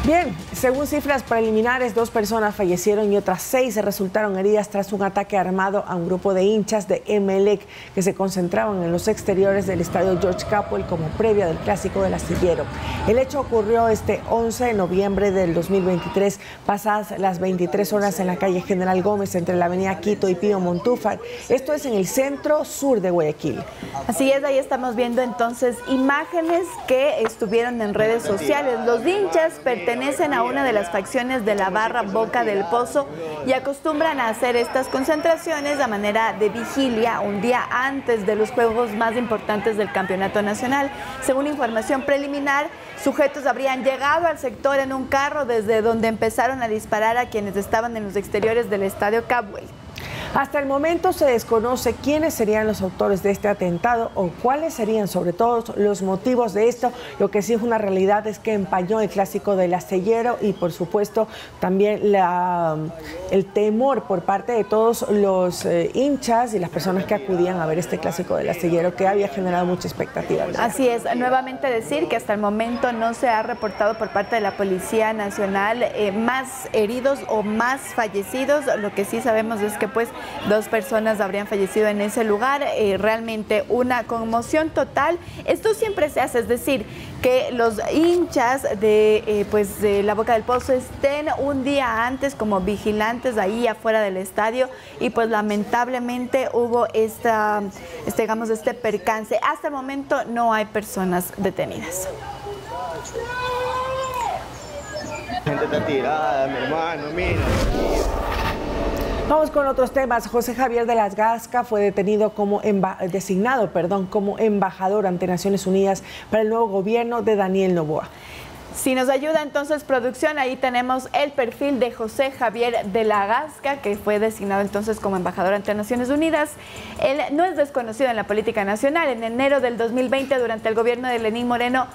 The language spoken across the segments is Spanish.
Bien, según cifras preliminares, 2 personas fallecieron y otras 6 resultaron heridas tras un ataque armado a un grupo de hinchas de Emelec que se concentraban en los exteriores del estadio George Capwell como previa del Clásico del Astillero. El hecho ocurrió este 11 de noviembre del 2023, pasadas las 23 horas en la calle General Gómez, entre la avenida Quito y Pío Montúfar. Esto es en el centro sur de Guayaquil. Así es, ahí estamos viendo entonces imágenes que estuvieron en redes sociales. Los hinchas pertenecen a una de las facciones de la barra Boca del Pozo y acostumbran a hacer estas concentraciones a manera de vigilia un día antes de los juegos más importantes del campeonato nacional. Según información preliminar, sujetos habrían llegado al sector en un carro desde donde empezaron a disparar a quienes estaban en los exteriores del estadio Capwell. Hasta el momento se desconoce quiénes serían los autores de este atentado o cuáles serían sobre todo los motivos de esto. Lo que sí es una realidad es que empañó el Clásico del Astillero y por supuesto también el temor por parte de todos los hinchas y las personas que acudían a ver este Clásico del Astillero, que había generado mucha expectativa, ¿verdad? Así es, nuevamente decir que hasta el momento no se ha reportado por parte de la Policía Nacional más heridos o más fallecidos. Lo que sí sabemos es que pues 2 personas habrían fallecido en ese lugar, realmente una conmoción total. Esto siempre se hace, es decir, que los hinchas de la Boca del Pozo estén un día antes como vigilantes ahí afuera del estadio y pues lamentablemente hubo este percance. Hasta el momento no hay personas detenidas. La gente está tirada, mi hermano, mira. Vamos con otros temas. José Javier de las Gasca fue designado como embajador ante Naciones Unidas para el nuevo gobierno de Daniel Noboa. Si nos ayuda entonces producción, ahí tenemos el perfil de José Javier de la Gasca, que fue designado entonces como embajador ante Naciones Unidas. Él no es desconocido en la política nacional. En enero del 2020, durante el gobierno de Lenín Moreno,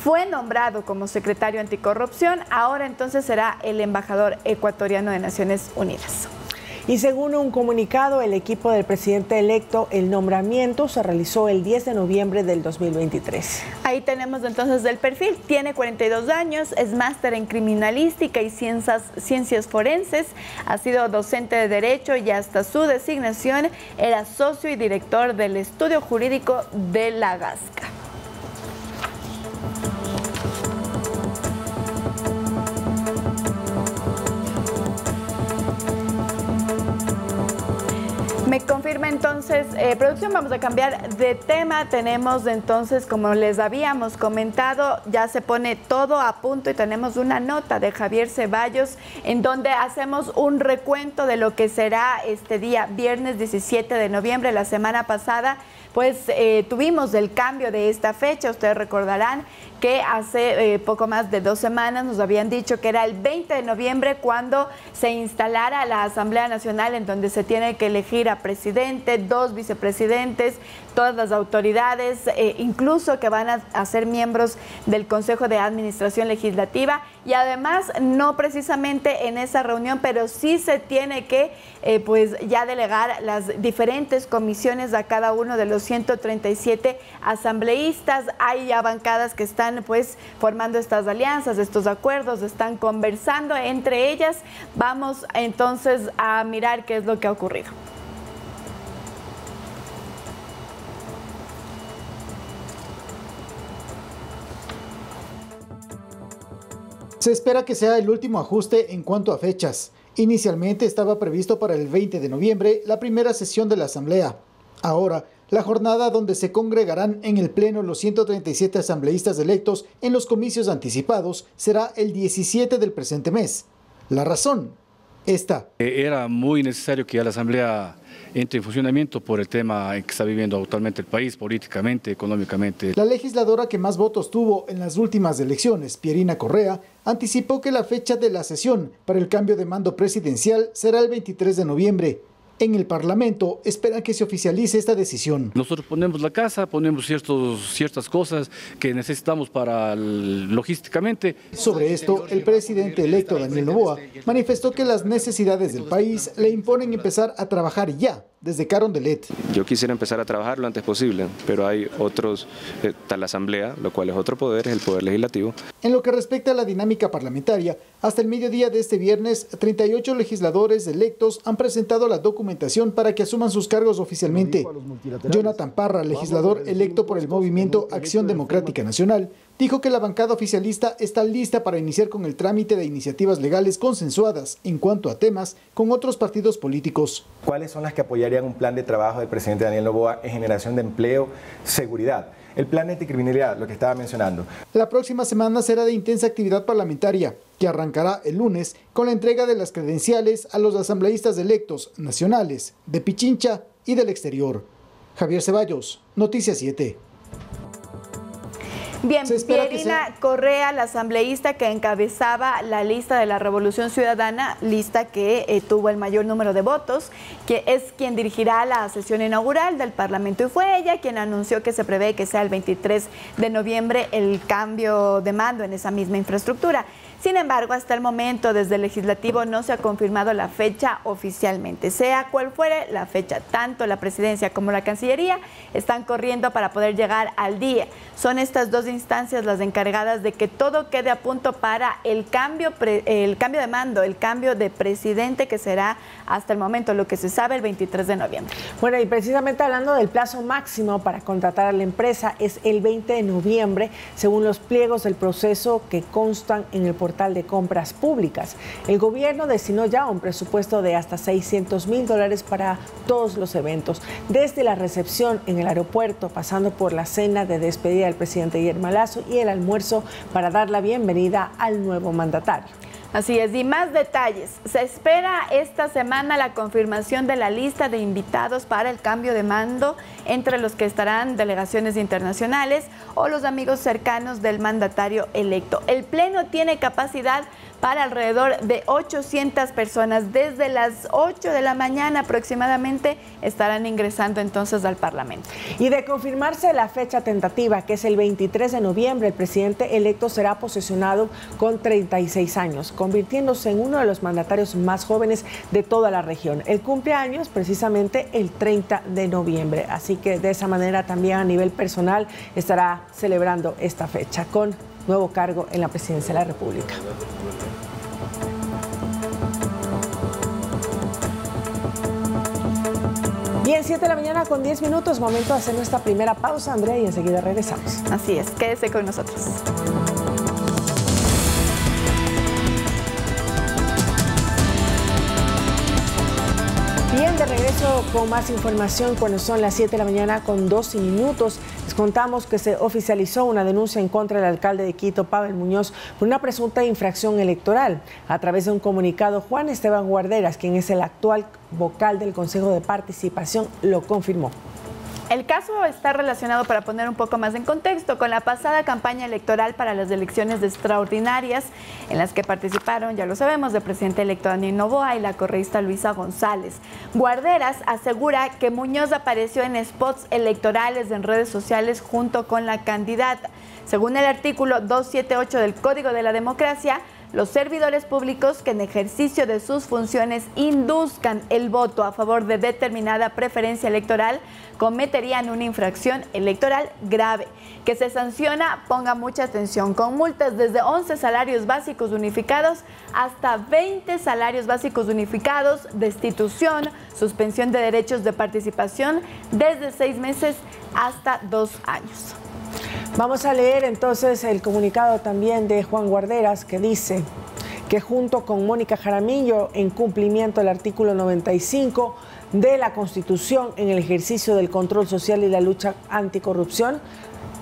fue nombrado como secretario anticorrupción. Ahora entonces será el embajador ecuatoriano de Naciones Unidas. Y según un comunicado, el equipo del presidente electo, el nombramiento se realizó el 10 de noviembre del 2023. Ahí tenemos entonces el perfil. Tiene 42 años, es máster en criminalística y ciencias forenses, ha sido docente de Derecho y hasta su designación era socio y director del estudio jurídico de la Gasca. Me confirma entonces, producción, vamos a cambiar de tema. Tenemos entonces, como les habíamos comentado, ya se pone todo a punto y tenemos una nota de Javier Ceballos en donde hacemos un recuento de lo que será este día, viernes 17 de noviembre. La semana pasada, pues tuvimos el cambio de esta fecha. Ustedes recordarán que hace poco más de 2 semanas nos habían dicho que era el 20 de noviembre cuando se instalara la Asamblea Nacional, en donde se tiene que elegir a presidente, 2 vicepresidentes, todas las autoridades, incluso que van a ser miembros del Consejo de Administración Legislativa, y además no precisamente en esa reunión, pero sí se tiene que pues ya delegar las diferentes comisiones a cada uno de los 137 asambleístas. Hay ya bancadas que están pues formando estas alianzas, estos acuerdos, están conversando entre ellas. Vamos entonces a mirar qué es lo que ha ocurrido. Se espera que sea el último ajuste en cuanto a fechas. Inicialmente estaba previsto para el 20 de noviembre la primera sesión de la Asamblea. Ahora, la jornada donde se congregarán en el Pleno los 137 asambleístas electos en los comicios anticipados será el 17 del presente mes. La razón, esta. Era muy necesario que ya la Asamblea entre en funcionamiento por el tema en que está viviendo actualmente el país, políticamente, económicamente. La legisladora que más votos tuvo en las últimas elecciones, Pierina Correa, anticipó que la fecha de la sesión para el cambio de mando presidencial será el 23 de noviembre. En el Parlamento esperan que se oficialice esta decisión. Nosotros ponemos la casa, ponemos ciertas cosas que necesitamos para logísticamente. Sobre esto, el presidente electo Daniel Noboa manifestó que las necesidades del país le imponen empezar a trabajar ya desde Carondelet. Yo quisiera empezar a trabajar lo antes posible, pero hay otros, está la Asamblea, lo cual es otro poder, es el Poder Legislativo. En lo que respecta a la dinámica parlamentaria, hasta el mediodía de este viernes, 38 legisladores electos han presentado la documentación para que asuman sus cargos oficialmente. Jonathan Parra, legislador electo por el Movimiento Acción Democrática Nacional, dijo que la bancada oficialista está lista para iniciar con el trámite de iniciativas legales consensuadas en cuanto a temas con otros partidos políticos. ¿Cuáles son las que apoyarían un plan de trabajo del presidente Daniel Noboa en generación de empleo, seguridad? El plan de anticriminalidad, lo que estaba mencionando. La próxima semana será de intensa actividad parlamentaria, que arrancará el lunes con la entrega de las credenciales a los asambleístas electos nacionales de Pichincha y del exterior. Javier Ceballos, Noticias 7. Bien, Pierina Correa, la asambleísta que encabezaba la lista de la Revolución Ciudadana, lista que tuvo el mayor número de votos, que es quien dirigirá la sesión inaugural del Parlamento, y fue ella quien anunció que se prevé que sea el 23 de noviembre el cambio de mando en esa misma infraestructura. Sin embargo, hasta el momento, desde el Legislativo no se ha confirmado la fecha oficialmente. Sea cual fuere la fecha, tanto la Presidencia como la Cancillería están corriendo para poder llegar al día. Son estas dos instancias las encargadas de que todo quede a punto para el cambio de mando, el cambio de presidente, que será hasta el momento, lo que se sabe, el 23 de noviembre. Bueno, y precisamente hablando del plazo máximo para contratar a la empresa, es el 20 de noviembre, según los pliegos del proceso que constan en el portal de compras públicas. El gobierno destinó ya un presupuesto de hasta $600,000 para todos los eventos, desde la recepción en el aeropuerto, pasando por la cena de despedida del presidente Guillermo Lasso y el almuerzo para dar la bienvenida al nuevo mandatario. Así es, y más detalles. Se espera esta semana la confirmación de la lista de invitados para el cambio de mando, entre los que estarán delegaciones internacionales o los amigos cercanos del mandatario electo. El Pleno tiene capacidad para alrededor de 800 personas. Desde las 8 de la mañana aproximadamente estarán ingresando entonces al Parlamento. Y de confirmarse la fecha tentativa, que es el 23 de noviembre, el presidente electo será posesionado con 36 años, convirtiéndose en uno de los mandatarios más jóvenes de toda la región. Él cumple años precisamente el 30 de noviembre, así que de esa manera también a nivel personal estará celebrando esta fecha con nuevo cargo en la presidencia de la República. Bien, 7 de la mañana con 10 minutos, momento de hacer nuestra primera pausa, Andrea, y enseguida regresamos. Así es, quédese con nosotros. Bien, de regreso con más información cuando son las 7 de la mañana con 12 minutos. Les contamos que se oficializó una denuncia en contra del alcalde de Quito, Pavel Muñoz, por una presunta infracción electoral. A través de un comunicado, Juan Esteban Guarderas, quien es el actual vocal del Consejo de Participación, lo confirmó. El caso está relacionado, para poner un poco más en contexto, con la pasada campaña electoral para las elecciones extraordinarias en las que participaron, ya lo sabemos, el presidente electo Daniel Noboa y la correísta Luisa González. Guarderas asegura que Muñoz apareció en spots electorales en redes sociales junto con la candidata. Según el artículo 278 del Código de la Democracia, los servidores públicos que en ejercicio de sus funciones induzcan el voto a favor de determinada preferencia electoral cometerían una infracción electoral grave, que se sanciona, ponga mucha atención, con multas desde 11 salarios básicos unificados hasta 20 salarios básicos unificados, destitución, suspensión de derechos de participación desde 6 meses hasta 2 años. Vamos a leer entonces el comunicado también de Juan Guarderas, que dice que junto con Mónica Jaramillo, en cumplimiento del artículo 95 de la Constitución, en el ejercicio del control social y la lucha anticorrupción,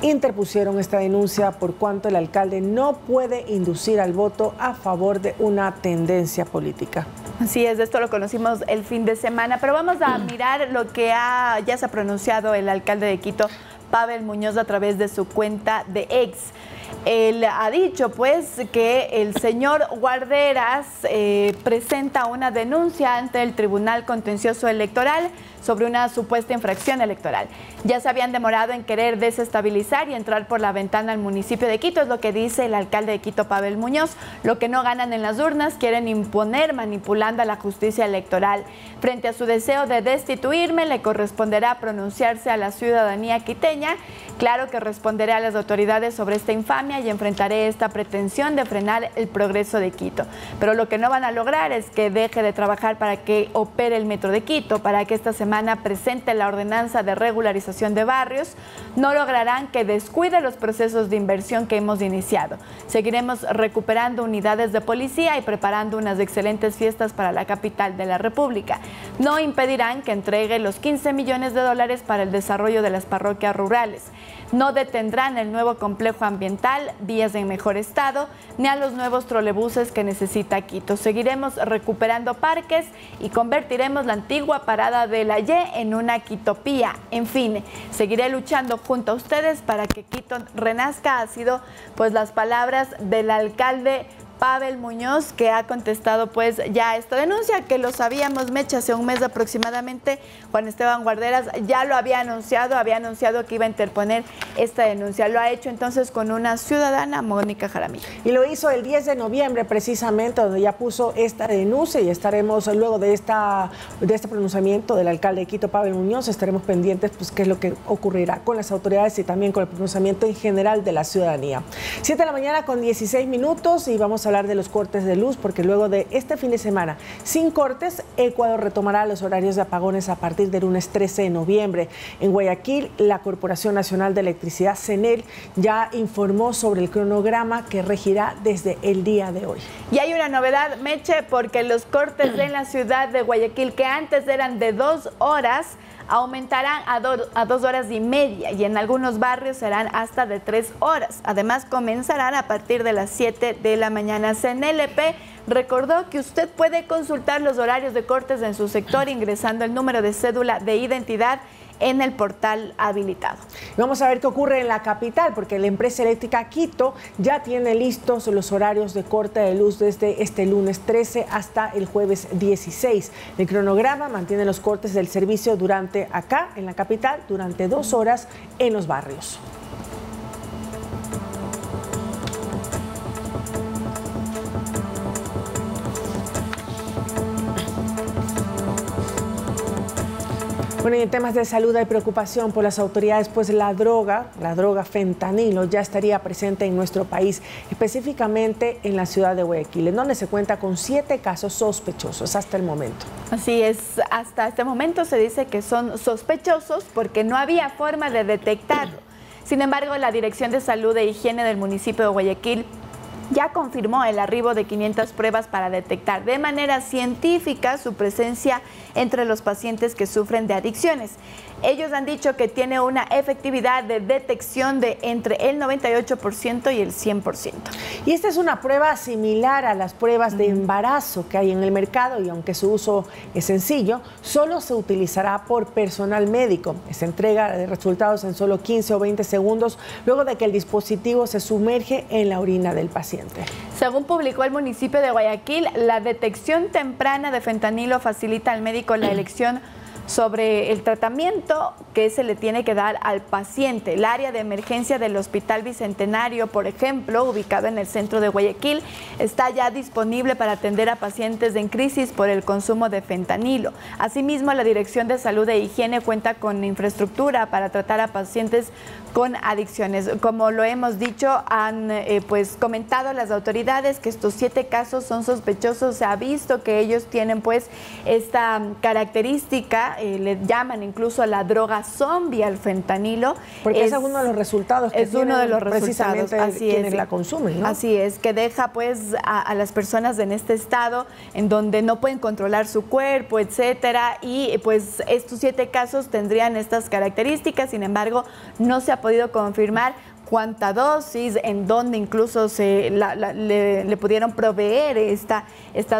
interpusieron esta denuncia por cuanto el alcalde no puede inducir al voto a favor de una tendencia política. Así es, de esto lo conocimos el fin de semana, pero vamos a mirar lo que ya se ha pronunciado el alcalde de Quito, Pavel Muñoz, a través de su cuenta de X. Él ha dicho pues que el señor Guarderas presenta una denuncia ante el Tribunal Contencioso Electoral sobre una supuesta infracción electoral. Ya se habían demorado en querer desestabilizar y entrar por la ventana al municipio de Quito, es lo que dice el alcalde de Quito, Pavel Muñoz. Lo que no ganan en las urnas quieren imponer manipulando a la justicia electoral. Frente a su deseo de destituirme, le corresponderá pronunciarse a la ciudadanía quiteña. Claro que responderé a las autoridades sobre esta infamia y enfrentaré esta pretensión de frenar el progreso de Quito. Pero lo que no van a lograr es que deje de trabajar para que opere el metro de Quito, para que esta semana presente la ordenanza de regularización de barrios. No lograrán que descuide los procesos de inversión que hemos iniciado. Seguiremos recuperando unidades de policía y preparando unas excelentes fiestas para la capital de la República. No impedirán que entregue los 15 millones de dólares para el desarrollo de las parroquias rurales. No detendrán el nuevo complejo ambiental, vías en mejor estado, ni a los nuevos trolebuses que necesita Quito. Seguiremos recuperando parques y convertiremos la antigua parada de la Y en una Quitopía. En fin, seguiré luchando junto a ustedes para que Quito renazca. Ha sido pues las palabras del alcalde Pavel Muñoz, que ha contestado pues ya esta denuncia, que lo sabíamos, Mecha, hace un mes aproximadamente. Juan Esteban Guarderas ya lo había anunciado que iba a interponer esta denuncia. Lo ha hecho entonces con una ciudadana, Mónica Jaramillo. Y lo hizo el 10 de noviembre precisamente, donde ya puso esta denuncia, y estaremos luego de este pronunciamiento del alcalde de Quito, Pavel Muñoz, estaremos pendientes pues qué es lo que ocurrirá con las autoridades y también con el pronunciamiento en general de la ciudadanía. 7 de la mañana con 16 minutos y vamos a hablar de los cortes de luz, porque luego de este fin de semana sin cortes, Ecuador retomará los horarios de apagones a partir del lunes 13 de noviembre. En Guayaquil, la Corporación Nacional de Electricidad, CNEL, ya informó sobre el cronograma que regirá desde el día de hoy. Y hay una novedad, Meche, porque los cortes en la ciudad de Guayaquil, que antes eran de 2 horas, aumentarán a 2 horas y media, y en algunos barrios serán hasta de 3 horas. Además, comenzarán a partir de las 7 de la mañana. CNLP recordó que usted puede consultar los horarios de cortes en su sector ingresando el número de cédula de identidad en el portal habilitado. Vamos a ver qué ocurre en la capital, porque la empresa eléctrica Quito ya tiene listos los horarios de corte de luz desde este lunes 13 hasta el jueves 16. El cronograma mantiene los cortes del servicio durante acá, en la capital, durante 2 horas en los barrios. Bueno, y en temas de salud hay preocupación por las autoridades, pues la droga fentanilo ya estaría presente en nuestro país, específicamente en la ciudad de Guayaquil, en donde se cuenta con 7 casos sospechosos hasta el momento. Así es, hasta este momento se dice que son sospechosos porque no había forma de detectarlo. Sin embargo, la Dirección de Salud e Higiene del municipio de Guayaquil ya confirmó el arribo de 500 pruebas para detectar de manera científica su presencia entre los pacientes que sufren de adicciones. Ellos han dicho que tiene una efectividad de detección de entre el 98% y el 100%. Y esta es una prueba similar a las pruebas de embarazo que hay en el mercado, y aunque su uso es sencillo, solo se utilizará por personal médico. Se entrega de resultados en solo 15 o 20 segundos luego de que el dispositivo se sumerge en la orina del paciente. Según publicó el municipio de Guayaquil, la detección temprana de fentanilo facilita al médico la elección sobre el tratamiento que se le tiene que dar al paciente. El área de emergencia del Hospital Bicentenario, por ejemplo, ubicado en el centro de Guayaquil, está ya disponible para atender a pacientes en crisis por el consumo de fentanilo. Asimismo, la Dirección de Salud e Higiene cuenta con infraestructura para tratar a pacientes con adicciones. Como lo hemos dicho, han pues comentado las autoridades que estos 7 casos son sospechosos. Se ha visto que ellos tienen pues esta característica, le llaman incluso la droga zombie al fentanilo. Porque es uno de los resultados que tienen precisamente quienes la consumen, ¿no? Así es, que deja pues a las personas en este estado en donde no pueden controlar su cuerpo, etcétera, y pues estos 7 casos tendrían estas características. Sin embargo, no se ha podido confirmar cuánta dosis, en dónde incluso le pudieron proveer esta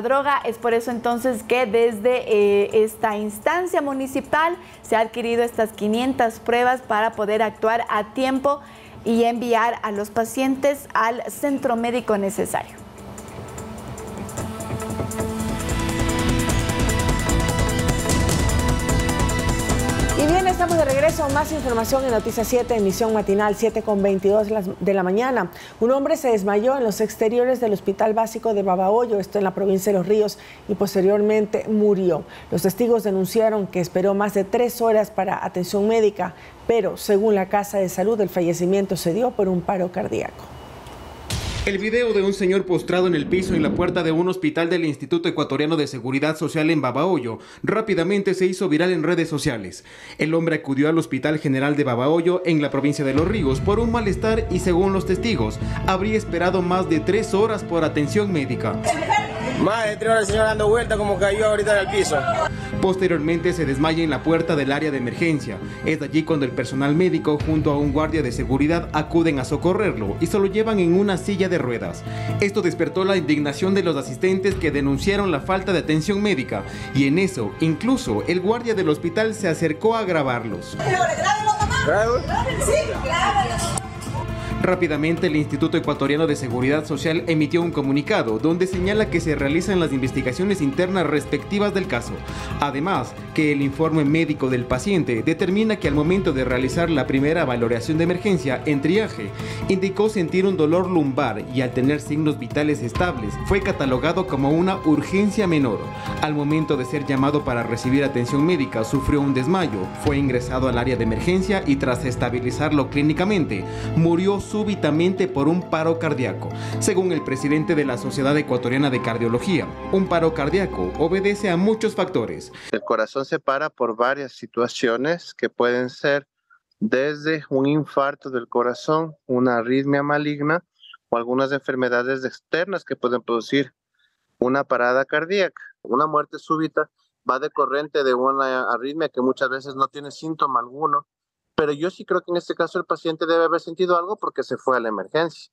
droga. Es por eso entonces que desde esta instancia municipal se ha adquirido estas 500 pruebas para poder actuar a tiempo y enviar a los pacientes al centro médico necesario. Y bien, estamos de regreso. Más información en Noticias 7, emisión matinal 7:22 de la mañana. Un hombre se desmayó en los exteriores del Hospital Básico de Babahoyo, esto en la provincia de Los Ríos, y posteriormente murió. Los testigos denunciaron que esperó más de 3 horas para atención médica, pero según la Casa de Salud, el fallecimiento se dio por un paro cardíaco. El video de un señor postrado en el piso en la puerta de un hospital del Instituto Ecuatoriano de Seguridad Social en Babahoyo rápidamente se hizo viral en redes sociales. El hombre acudió al Hospital General de Babahoyo en la provincia de Los Ríos por un malestar y, según los testigos, habría esperado más de 3 horas por atención médica. Más de 3 horas el señor dando vuelta como cayó ahorita en el piso. Posteriormente se desmaya en la puerta del área de emergencia. Es allí cuando el personal médico junto a un guardia de seguridad acuden a socorrerlo y se lo llevan en una silla de ruedas. Esto despertó la indignación de los asistentes, que denunciaron la falta de atención médica, y en eso incluso el guardia del hospital se acercó a grabarlos. Rápidamente el Instituto Ecuatoriano de Seguridad Social emitió un comunicado donde señala que se realizan las investigaciones internas respectivas del caso. Además, que el informe médico del paciente determina que al momento de realizar la primera valoración de emergencia en triaje, indicó sentir un dolor lumbar y, al tener signos vitales estables, fue catalogado como una urgencia menor. Al momento de ser llamado para recibir atención médica, sufrió un desmayo, fue ingresado al área de emergencia y, tras estabilizarlo clínicamente, murió súbitamente por un paro cardíaco. Según el presidente de la Sociedad Ecuatoriana de Cardiología, un paro cardíaco obedece a muchos factores. El corazón se para por varias situaciones que pueden ser desde un infarto del corazón, una arritmia maligna o algunas enfermedades externas que pueden producir una parada cardíaca. Una muerte súbita va decorrente de una arritmia que muchas veces no tiene síntoma alguno, pero yo sí creo que en este caso el paciente debe haber sentido algo porque se fue a la emergencia.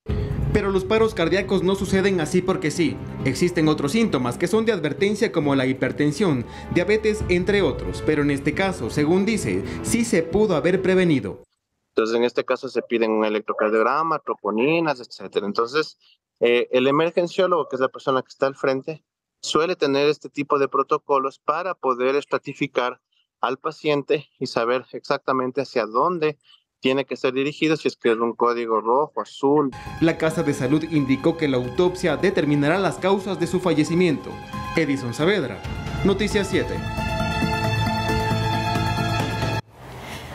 Pero los paros cardíacos no suceden así porque sí. Existen otros síntomas que son de advertencia, como la hipertensión, diabetes, entre otros. Pero en este caso, según dice, sí se pudo haber prevenido. Entonces en este caso se piden un electrocardiograma, troponinas, etc. Entonces el emergenciólogo, que es la persona que está al frente, suele tener este tipo de protocolos para poder estratificar al paciente y saber exactamente hacia dónde tiene que ser dirigido, si es que es un código rojo, azul. La Casa de Salud indicó que la autopsia determinará las causas de su fallecimiento. Edison Saavedra, Noticias 7.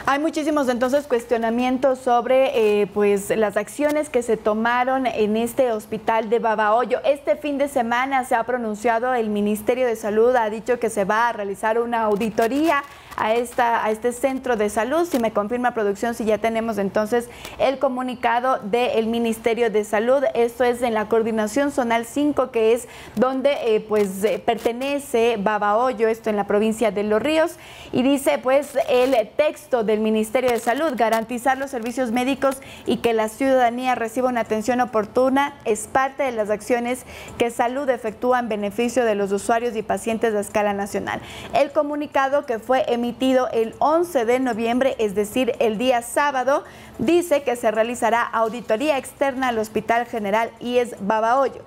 Hay muchísimos entonces cuestionamientos sobre pues las acciones que se tomaron en este hospital de Babahoyo. Este fin de semana se ha pronunciado el Ministerio de Salud, ha dicho que se va a realizar una auditoría a este centro de salud. Si me confirma producción, si ya tenemos entonces el comunicado del Ministerio de Salud. Esto es en la Coordinación Zonal 5, que es donde pertenece Babahoyo, esto en la provincia de Los Ríos, y dice pues el texto del Ministerio de Salud: garantizar los servicios médicos y que la ciudadanía reciba una atención oportuna es parte de las acciones que Salud efectúa en beneficio de los usuarios y pacientes a escala nacional. El comunicado, que fue emitido el 11 de noviembre, es decir, el día sábado, dice que se realizará auditoría externa al Hospital General IES Babahoyo.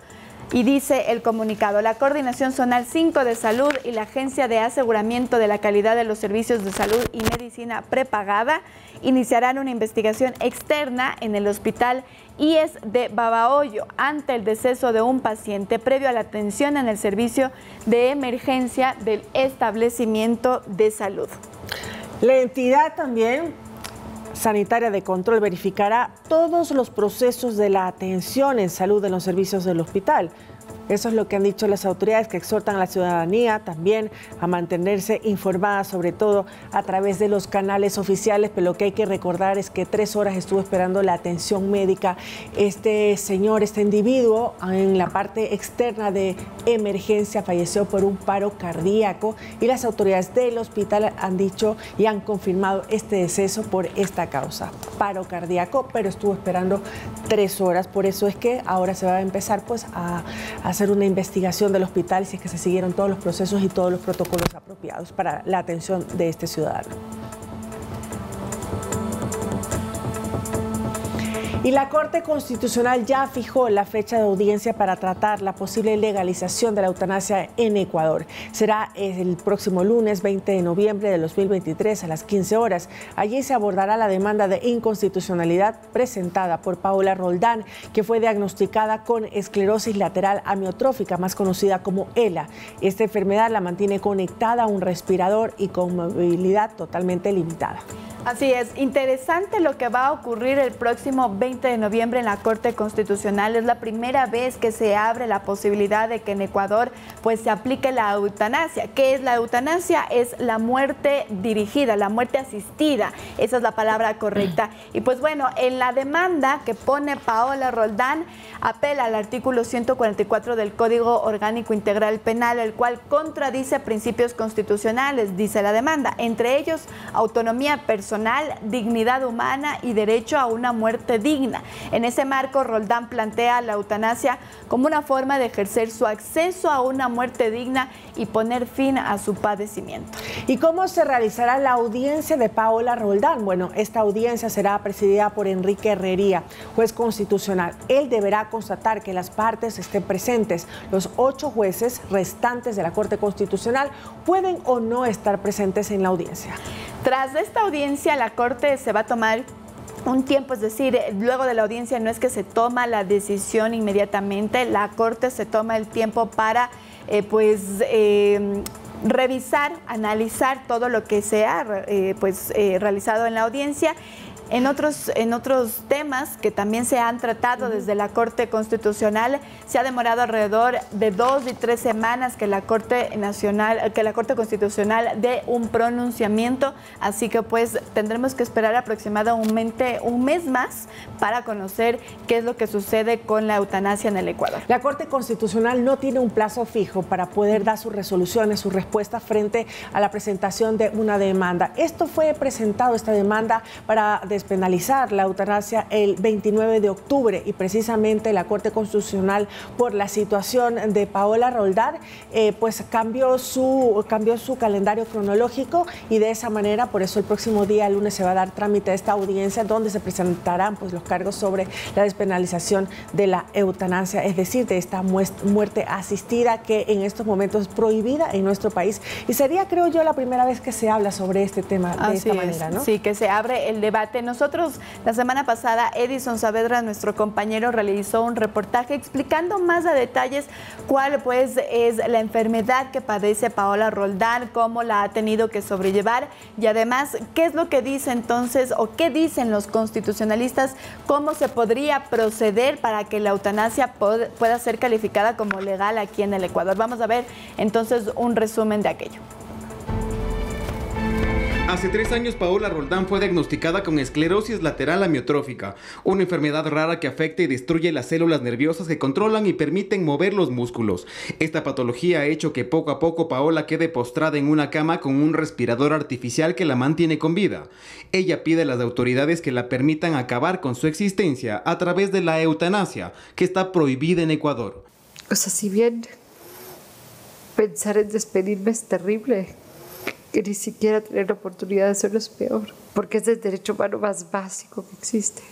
Y dice el comunicado: la Coordinación Zonal 5 de Salud y la Agencia de Aseguramiento de la Calidad de los Servicios de Salud y Medicina Prepagada iniciarán una investigación externa en el Hospital IES de Babahoyo ante el deceso de un paciente previo a la atención en el servicio de emergencia del establecimiento de salud. La entidad también sanitaria de control verificará todos los procesos de la atención en salud en los servicios del hospital. Eso es lo que han dicho las autoridades, que exhortan a la ciudadanía también a mantenerse informada, sobre todo a través de los canales oficiales. Pero lo que hay que recordar es que 3 horas estuvo esperando la atención médica este señor, este individuo, en la parte externa de emergencia. Falleció por un paro cardíaco y las autoridades del hospital han dicho y han confirmado este deceso por esta causa, paro cardíaco, pero estuvo esperando 3 horas. Por eso es que ahora se va a empezar pues a hacer una investigación del hospital si es que se siguieron todos los procesos y todos los protocolos apropiados para la atención de este ciudadano. Y la Corte Constitucional ya fijó la fecha de audiencia para tratar la posible legalización de la eutanasia en Ecuador. Será el próximo lunes 20 de noviembre de 2023 a las 15 horas. Allí se abordará la demanda de inconstitucionalidad presentada por Paola Roldán, que fue diagnosticada con esclerosis lateral amiotrófica, más conocida como ELA. Esta enfermedad la mantiene conectada a un respirador y con movilidad totalmente limitada. Así es, interesante lo que va a ocurrir el próximo 20 de noviembre en la Corte Constitucional. Es la primera vez que se abre la posibilidad de que en Ecuador pues se aplique la eutanasia. ¿Qué es la eutanasia? Es la muerte dirigida, la muerte asistida. Esa es la palabra correcta. Y pues bueno, en la demanda que pone Paola Roldán, apela al artículo 144 del Código Orgánico Integral Penal, el cual contradice principios constitucionales, dice la demanda, entre ellos autonomía personal, dignidad humana y derecho a una muerte digna. En ese marco, Roldán plantea la eutanasia como una forma de ejercer su acceso a una muerte digna y poner fin a su padecimiento. ¿Y cómo se realizará la audiencia de Paola Roldán? Bueno, esta audiencia será presidida por Enrique Herrería, juez constitucional. Él deberá constatar que las partes estén presentes. Los 8 jueces restantes de la Corte Constitucional pueden o no estar presentes en la audiencia. Tras esta audiencia, la Corte se va a tomar un tiempo, es decir, luego de la audiencia no es que se toma la decisión inmediatamente, la Corte se toma el tiempo para revisar, analizar todo lo que se ha realizado en la audiencia. En otros temas que también se han tratado desde la Corte Constitucional, se ha demorado alrededor de 2 y 3 semanas que la Corte Constitucional dé un pronunciamiento, así que pues tendremos que esperar aproximadamente un mes más para conocer qué es lo que sucede con la eutanasia en el Ecuador. La Corte Constitucional no tiene un plazo fijo para poder dar sus resoluciones, sus respuestas frente a la presentación de una demanda. Esta demanda para despenalizar la eutanasia el 29 de octubre y precisamente la Corte Constitucional, por la situación de Paola Roldán, pues cambió su calendario cronológico y de esa manera, por eso el próximo día, el lunes, se va a dar trámite a esta audiencia donde se presentarán pues los cargos sobre la despenalización de la eutanasia, es decir, de esta muerte asistida que en estos momentos es prohibida en nuestro país y sería, creo yo, la primera vez que se habla sobre este tema de esta manera, ¿no? Sí, que se abre el debate. Nosotros la semana pasada, Edison Saavedra, nuestro compañero, realizó un reportaje explicando más a detalles cuál pues es la enfermedad que padece Paola Roldán, cómo la ha tenido que sobrellevar y además qué es lo que dice entonces o qué dicen los constitucionalistas, cómo se podría proceder para que la eutanasia pueda ser calificada como legal aquí en el Ecuador. Vamos a ver entonces un resumen de aquello. Hace 3 años, Paola Roldán fue diagnosticada con esclerosis lateral amiotrófica, una enfermedad rara que afecta y destruye las células nerviosas que controlan y permiten mover los músculos. Esta patología ha hecho que poco a poco Paola quede postrada en una cama con un respirador artificial que la mantiene con vida. Ella pide a las autoridades que la permitan acabar con su existencia a través de la eutanasia, que está prohibida en Ecuador. O sea, si bien pensar en despedirme es terrible, que ni siquiera tener la oportunidad de hacerlo es peor, porque es el derecho humano más básico que existe.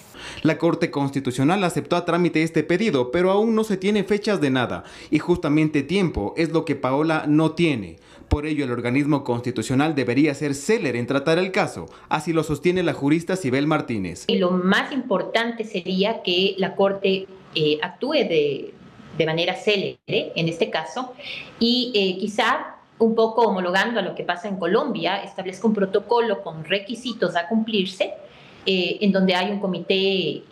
La Corte Constitucional aceptó a trámite este pedido, pero aún no se tiene fechas de nada, y justamente tiempo es lo que Paola no tiene. Por ello, el organismo constitucional debería ser célere en tratar el caso, así lo sostiene la jurista Sibel Martínez. Y lo más importante sería que la Corte actúe de manera célere en este caso, y quizá un poco homologando a lo que pasa en Colombia, establezca un protocolo con requisitos a cumplirse, en donde hay un comité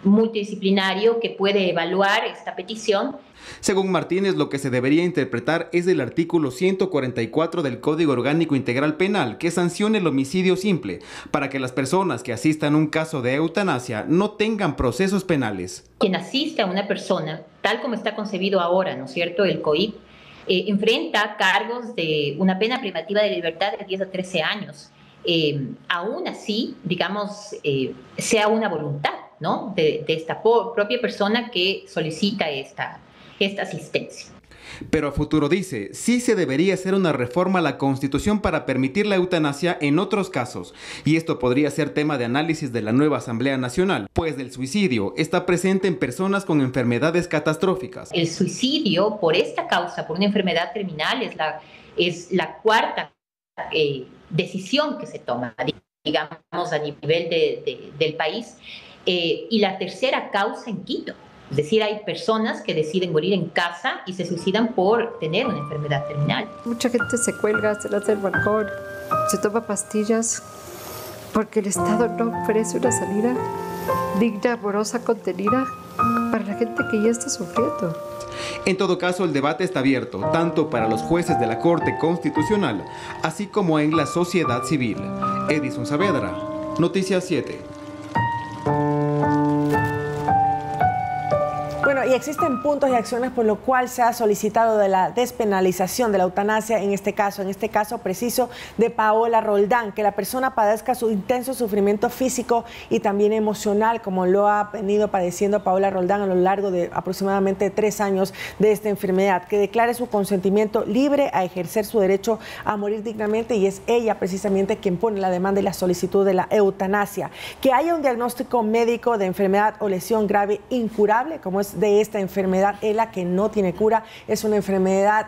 multidisciplinario que puede evaluar esta petición. Según Martínez, lo que se debería interpretar es el artículo 144 del Código Orgánico Integral Penal, que sancione el homicidio simple, para que las personas que asistan a un caso de eutanasia no tengan procesos penales. Quien asiste a una persona, tal como está concebido ahora, ¿no es cierto?, el COIP, enfrenta cargos de una pena privativa de libertad de 10 a 13 años. Aún así, digamos, sea una voluntad, ¿no?, de esta propia persona que solicita esta asistencia. Pero a futuro dice, sí se debería hacer una reforma a la Constitución para permitir la eutanasia en otros casos. Y esto podría ser tema de análisis de la nueva Asamblea Nacional, pues el suicidio está presente en personas con enfermedades catastróficas. El suicidio por esta causa, por una enfermedad terminal, es la cuarta decisión que se toma, digamos, a nivel del país, y la tercera causa en Quito. Es decir, hay personas que deciden morir en casa y se suicidan por tener una enfermedad terminal. Mucha gente se cuelga, se lanza el balcón, se toma pastillas, porque el Estado no ofrece una salida digna, amorosa, contenida para la gente que ya está sufriendo. En todo caso, el debate está abierto, tanto para los jueces de la Corte Constitucional, así como en la sociedad civil. Edison Saavedra, Noticias 7. Bueno, y existen puntos y acciones por lo cual se ha solicitado de la despenalización de la eutanasia en este caso preciso de Paola Roldán, que la persona padezca su intenso sufrimiento físico y también emocional, como lo ha venido padeciendo Paola Roldán a lo largo de aproximadamente 3 años de esta enfermedad, que declare su consentimiento libre a ejercer su derecho a morir dignamente, y es ella precisamente quien pone la demanda y la solicitud de la eutanasia. Que haya un diagnóstico médico de enfermedad o lesión grave incurable, como es de esta enfermedad, ELA, que no tiene cura, es una enfermedad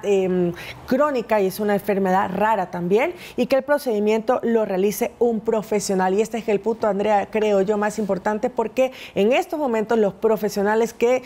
crónica y es una enfermedad rara también, y que el procedimiento lo realice un profesional. Y este es el punto, Andrea, creo yo, más importante, porque en estos momentos los profesionales que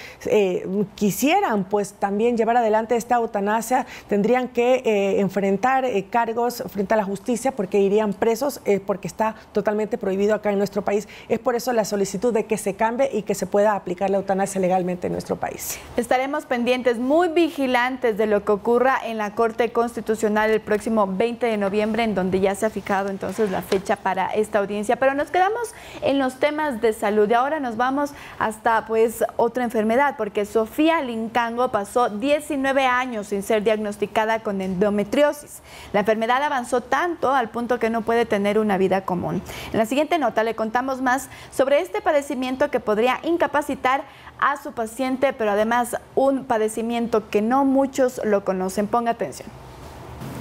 quisieran pues también llevar adelante esta eutanasia tendrían que enfrentar cargos frente a la justicia, porque irían presos, porque está totalmente prohibido acá en nuestro país. Es por eso la solicitud de que se cambie y que se pueda aplicar la eutanasia legalmente en nuestro país. Estaremos pendientes, muy vigilantes de lo que ocurra en la Corte Constitucional el próximo 20 de noviembre, en donde ya se ha fijado entonces la fecha para esta audiencia. Pero nos quedamos en los temas de salud y ahora nos vamos hasta pues otra enfermedad, porque Sofía Lincango pasó 19 años sin ser diagnosticada con endometriosis. La enfermedad avanzó tanto al punto que no puede tener una vida común. En la siguiente nota le contamos más sobre este padecimiento que podría incapacitar a su paciente, pero además un padecimiento que no muchos lo conocen. Ponga atención.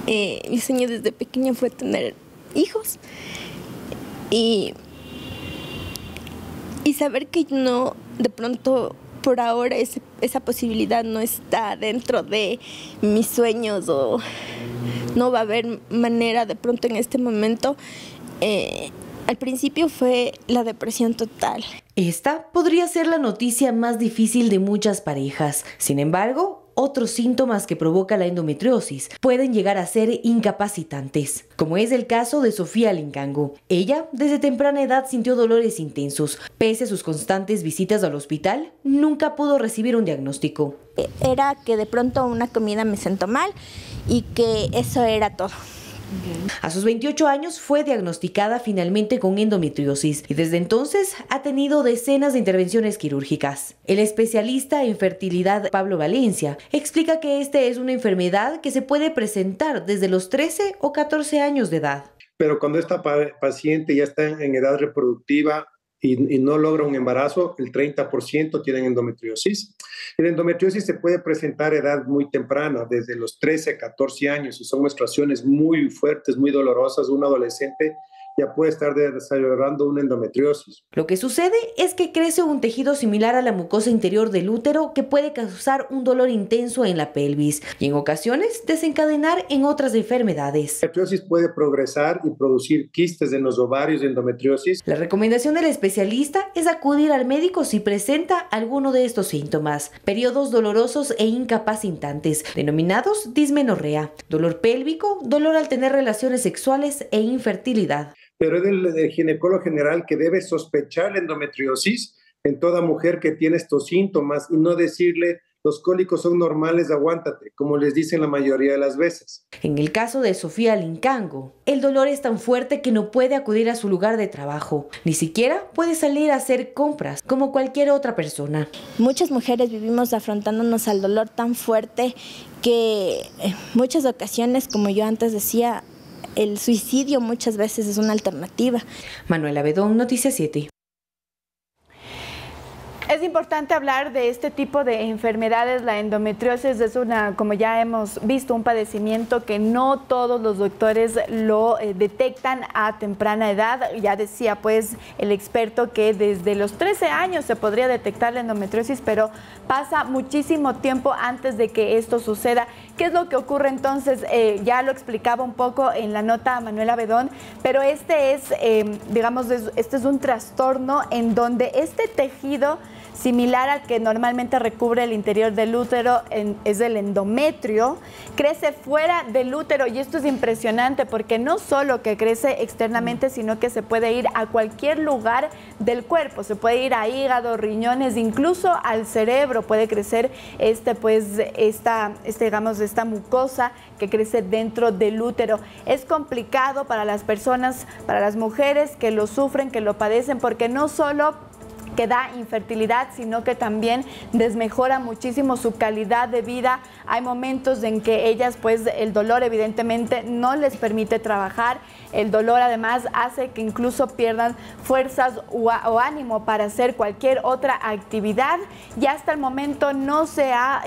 Mi sueño desde pequeña fue tener hijos y saber que no, de pronto, por ahora esa posibilidad no está dentro de mis sueños, o no va a haber manera de pronto en este momento. Al principio fue la depresión total. Esta podría ser la noticia más difícil de muchas parejas. Sin embargo, otros síntomas que provoca la endometriosis pueden llegar a ser incapacitantes, como es el caso de Sofía Lincango. Ella, desde temprana edad, sintió dolores intensos. Pese a sus constantes visitas al hospital, nunca pudo recibir un diagnóstico. Era que de pronto una comida me sentó mal y que eso era todo. A sus 28 años fue diagnosticada finalmente con endometriosis y desde entonces ha tenido decenas de intervenciones quirúrgicas. El especialista en fertilidad Pablo Valencia explica que esta es una enfermedad que se puede presentar desde los 13 o 14 años de edad. Pero cuando esta paciente ya está en edad reproductiva y no logra un embarazo, el 30% tienen endometriosis. La endometriosis se puede presentar a edad muy temprana, desde los 13 a 14 años, y son menstruaciones muy fuertes, muy dolorosas. Un adolescente ya puede estar desarrollando una endometriosis. Lo que sucede es que crece un tejido similar a la mucosa interior del útero que puede causar un dolor intenso en la pelvis y en ocasiones desencadenar en otras enfermedades. La endometriosis puede progresar y producir quistes en los ovarios de endometriosis. La recomendación del especialista es acudir al médico si presenta alguno de estos síntomas: periodos dolorosos e incapacitantes, denominados dismenorrea, dolor pélvico, dolor al tener relaciones sexuales e infertilidad. Pero es el ginecólogo general que debe sospechar la endometriosis en toda mujer que tiene estos síntomas y no decirle los cólicos son normales, aguántate, como les dicen la mayoría de las veces. En el caso de Sofía Lincango, el dolor es tan fuerte que no puede acudir a su lugar de trabajo, ni siquiera puede salir a hacer compras como cualquier otra persona. Muchas mujeres vivimos afrontándonos al dolor tan fuerte que en muchas ocasiones, como yo antes decía, el suicidio muchas veces es una alternativa. Manuela Bedón, Noticias 7. Es importante hablar de este tipo de enfermedades. La endometriosis es como ya hemos visto, un padecimiento que no todos los doctores lo detectan a temprana edad. Ya decía pues el experto que desde los 13 años se podría detectar la endometriosis, pero pasa muchísimo tiempo antes de que esto suceda. ¿Qué es lo que ocurre entonces? Ya lo explicaba un poco en la nota Manuela Bedón, pero este es, este es un trastorno en donde este tejido similar al que normalmente recubre el interior del útero, es el endometrio, crece fuera del útero, y esto es impresionante porque no solo que crece externamente, sino que se puede ir a cualquier lugar del cuerpo, se puede ir a hígado, riñones, incluso al cerebro puede crecer esta mucosa que crece dentro del útero. Es complicado para las personas, para las mujeres que lo sufren, que lo padecen, porque no solo que da infertilidad, sino que también desmejora muchísimo su calidad de vida. Hay momentos en que ellas, pues el dolor evidentemente no les permite trabajar. El dolor además hace que incluso pierdan fuerzas o ánimo para hacer cualquier otra actividad, y hasta el momento no se ha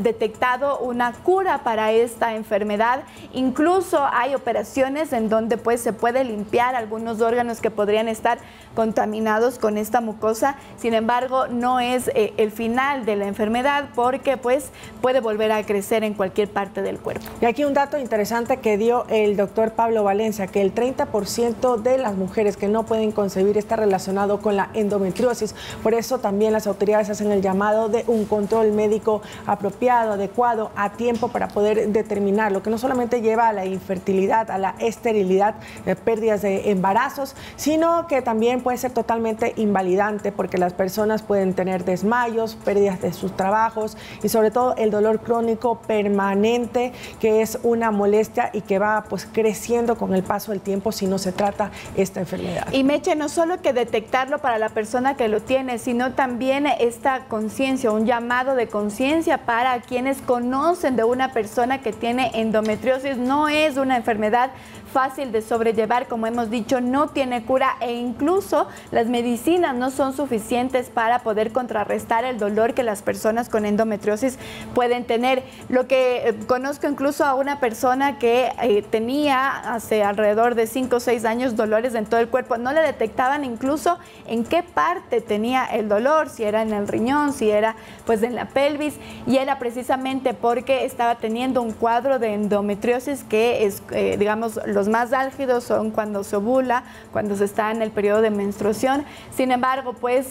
detectado una cura para esta enfermedad. Incluso hay operaciones en donde pues se puede limpiar algunos órganos que podrían estar contaminados con esta mucosa. Sin embargo, no es el final de la enfermedad, porque pues puede volver a crecer en cualquier parte del cuerpo. Y aquí un dato interesante que dio el doctor Pablo Valencia, que el 30% de las mujeres que no pueden concebir está relacionado con la endometriosis. Por eso también las autoridades hacen el llamado de un control médico apropiado, adecuado, a tiempo, para poder determinar lo que no solamente lleva a la infertilidad, a la esterilidad, pérdidas de embarazos, sino que también puede ser totalmente invalidante, porque las personas pueden tener desmayos, pérdidas de sus trabajos y sobre todo el dolor crónico permanente, que es una molestia y que va pues creciendo con el paso del tiempo si no se trata esta enfermedad. Y Meche, no solo que detectarlo para la persona que lo tiene, sino también esta conciencia, un llamado de conciencia para quienes conocen de una persona que tiene endometriosis. No es una enfermedad fácil de sobrellevar, como hemos dicho, no tiene cura, e incluso las medicinas no son suficientes para poder contrarrestar el dolor que las personas con endometriosis pueden tener. Lo que conozco incluso a una persona que tenía hace alrededor de 5 o 6 años dolores en todo el cuerpo. No le detectaban incluso en qué parte tenía el dolor, si era en el riñón, si era pues en la pelvis, y era precisamente porque estaba teniendo un cuadro de endometriosis que es, digamos, los más álgidos son cuando se ovula, cuando se está en el periodo de menstruación. Sin embargo, pues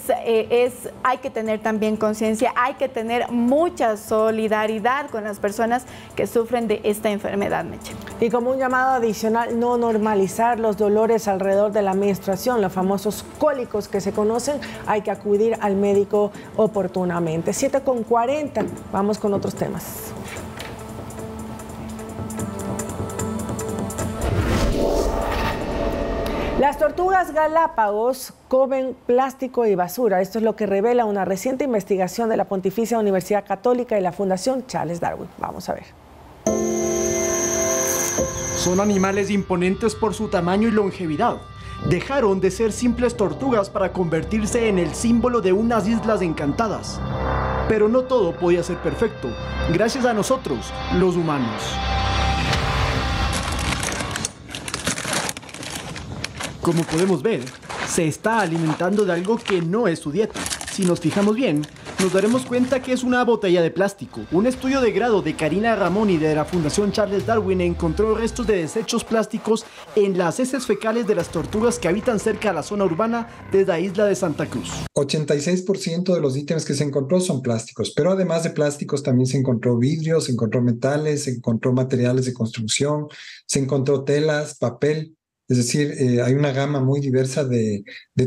hay que tener también conciencia, hay que tener mucha solidaridad con las personas que sufren de esta enfermedad, Meche. Y como un llamado adicional, no normalizar los dolores alrededor de la menstruación, los famosos cólicos que se conocen, hay que acudir al médico oportunamente. 7:40, vamos con otros temas. Las tortugas Galápagos comen plástico y basura. Esto es lo que revela una reciente investigación de la Pontificia Universidad Católica y la Fundación Charles Darwin. Vamos a ver. Son animales imponentes por su tamaño y longevidad. Dejaron de ser simples tortugas para convertirse en el símbolo de unas islas encantadas. Pero no todo podía ser perfecto, gracias a nosotros, los humanos. Como podemos ver, se está alimentando de algo que no es su dieta. Si nos fijamos bien, nos daremos cuenta que es una botella de plástico. Un estudio de grado de Karina Ramoni de la Fundación Charles Darwin encontró restos de desechos plásticos en las heces fecales de las tortugas que habitan cerca de la zona urbana de la isla de Santa Cruz. 86% de los ítems que se encontró son plásticos, pero además de plásticos también se encontró vidrio, se encontró metales, se encontró materiales de construcción, se encontró telas, papel. Es decir, hay una gama muy diversa de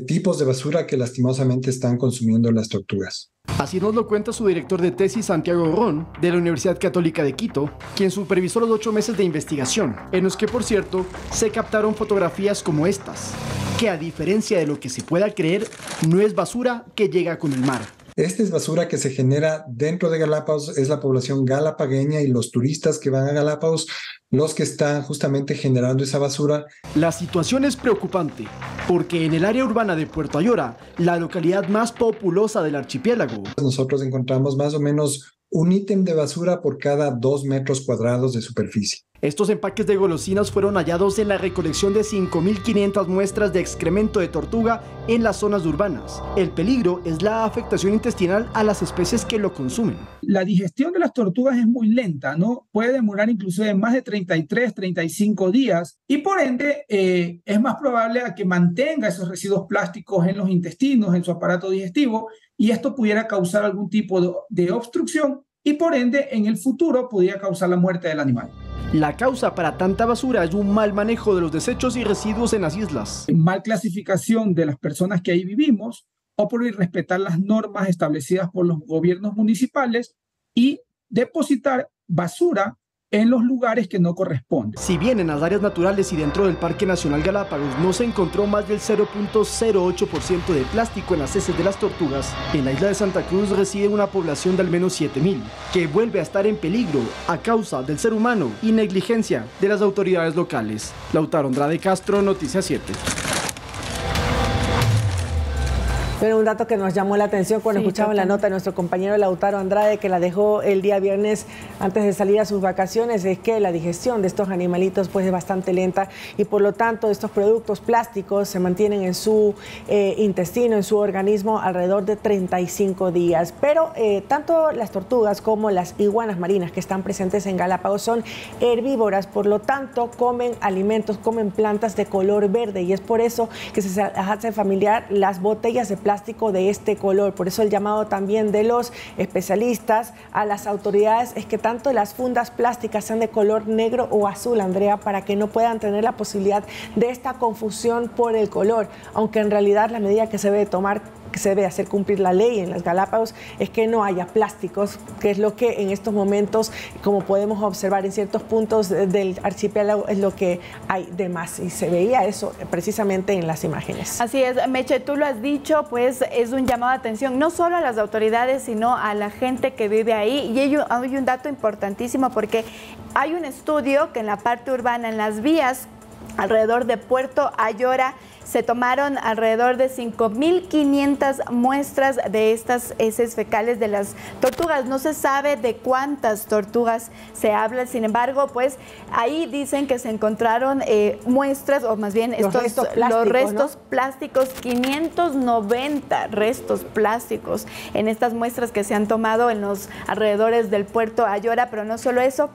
tipos de basura que lastimosamente están consumiendo las tortugas. Así nos lo cuenta su director de tesis, Santiago Ron, de la Universidad Católica de Quito, quien supervisó los 8 meses de investigación, en los que, por cierto, se captaron fotografías como estas, que a diferencia de lo que se pueda creer, no es basura que llega con el mar. Esta es basura que se genera dentro de Galápagos, es la población galapagueña y los turistas que van a Galápagos los que están justamente generando esa basura. La situación es preocupante, porque en el área urbana de Puerto Ayora, la localidad más populosa del archipiélago, nosotros encontramos más o menos un ítem de basura por cada 2 metros cuadrados de superficie. Estos empaques de golosinas fueron hallados en la recolección de 5.500 muestras de excremento de tortuga en las zonas urbanas. El peligro es la afectación intestinal a las especies que lo consumen. La digestión de las tortugas es muy lenta, ¿no? Puede demorar inclusive más de 33, 35 días y por ende es más probable a que mantenga esos residuos plásticos en los intestinos, en su aparato digestivo, y esto pudiera causar algún tipo de obstrucción y por ende en el futuro podría causar la muerte del animal. La causa para tanta basura es un mal manejo de los desechos y residuos en las islas. Mal clasificación de las personas que ahí vivimos o por irrespetar las normas establecidas por los gobiernos municipales y depositar basura en los lugares que no corresponden. Si bien en las áreas naturales y dentro del Parque Nacional Galápagos no se encontró más del 0.08% de plástico en las heces de las tortugas, en la isla de Santa Cruz reside una población de al menos 7.000, que vuelve a estar en peligro a causa del ser humano y negligencia de las autoridades locales. Lautaro Andrade Castro, Noticias 7. Pero un dato que nos llamó la atención cuando escuchamos la nota de nuestro compañero Lautaro Andrade, que la dejó el día viernes antes de salir a sus vacaciones, es que la digestión de estos animalitos pues es bastante lenta y por lo tanto estos productos plásticos se mantienen en su intestino, en su organismo alrededor de 35 días. Pero tanto las tortugas como las iguanas marinas que están presentes en Galápagos son herbívoras, por lo tanto comen alimentos, comen plantas de color verde y es por eso que se hace familiar las botellas de plástico de este color. Por eso el llamado también de los especialistas a las autoridades es que tanto las fundas plásticas sean de color negro o azul, Andrea, para que no puedan tener la posibilidad de esta confusión por el color, aunque en realidad la medida que se debe tomar, que se debe hacer cumplir la ley en las Galápagos, es que no haya plásticos, que es lo que en estos momentos, como podemos observar en ciertos puntos del archipiélago, es lo que hay de más. Y se veía eso precisamente en las imágenes. Así es, Meche, tú lo has dicho, pues es un llamado de atención, no solo a las autoridades, sino a la gente que vive ahí. Y hay un dato importantísimo porque hay un estudio que en la parte urbana, en las vías alrededor de Puerto Ayora, se tomaron alrededor de 5.500 muestras de estas heces fecales de las tortugas. No se sabe de cuántas tortugas se habla, sin embargo, pues ahí dicen que se encontraron muestras, o más bien los restos plásticos, 590 restos plásticos en estas muestras que se han tomado en los alrededores del Puerto Ayora, pero no solo eso,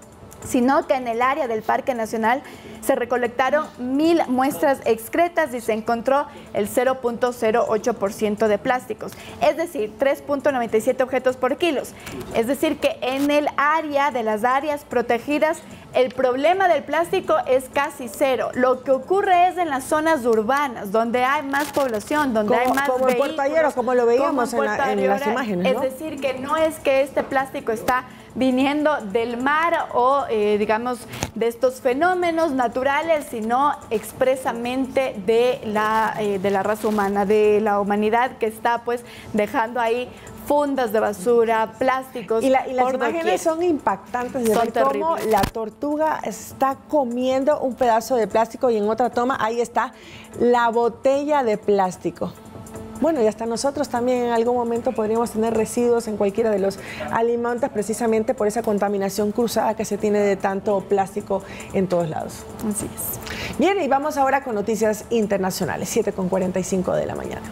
sino que en el área del Parque Nacional se recolectaron 1.000 muestras excretas y se encontró el 0.08% de plásticos, es decir, 3.97 objetos por kilos. Es decir, que en el área de las áreas protegidas el problema del plástico es casi cero. Lo que ocurre es en las zonas urbanas, donde hay más población, donde hay más como vehículos. En Puerto Ayora, como lo veíamos en las imágenes, ¿no? Es decir, que no es que este plástico está viniendo del mar o, digamos, de estos fenómenos naturales, sino expresamente de la raza humana, de la humanidad que está, pues, dejando ahí fundas de basura, plásticos. Y las imágenes son impactantes de ver cómo la tortuga está comiendo un pedazo de plástico y en otra toma ahí está la botella de plástico. Bueno, y hasta nosotros también en algún momento podríamos tener residuos en cualquiera de los alimentos precisamente por esa contaminación cruzada que se tiene de tanto plástico en todos lados. Así es. Bien, y vamos ahora con noticias internacionales, 7:45 de la mañana.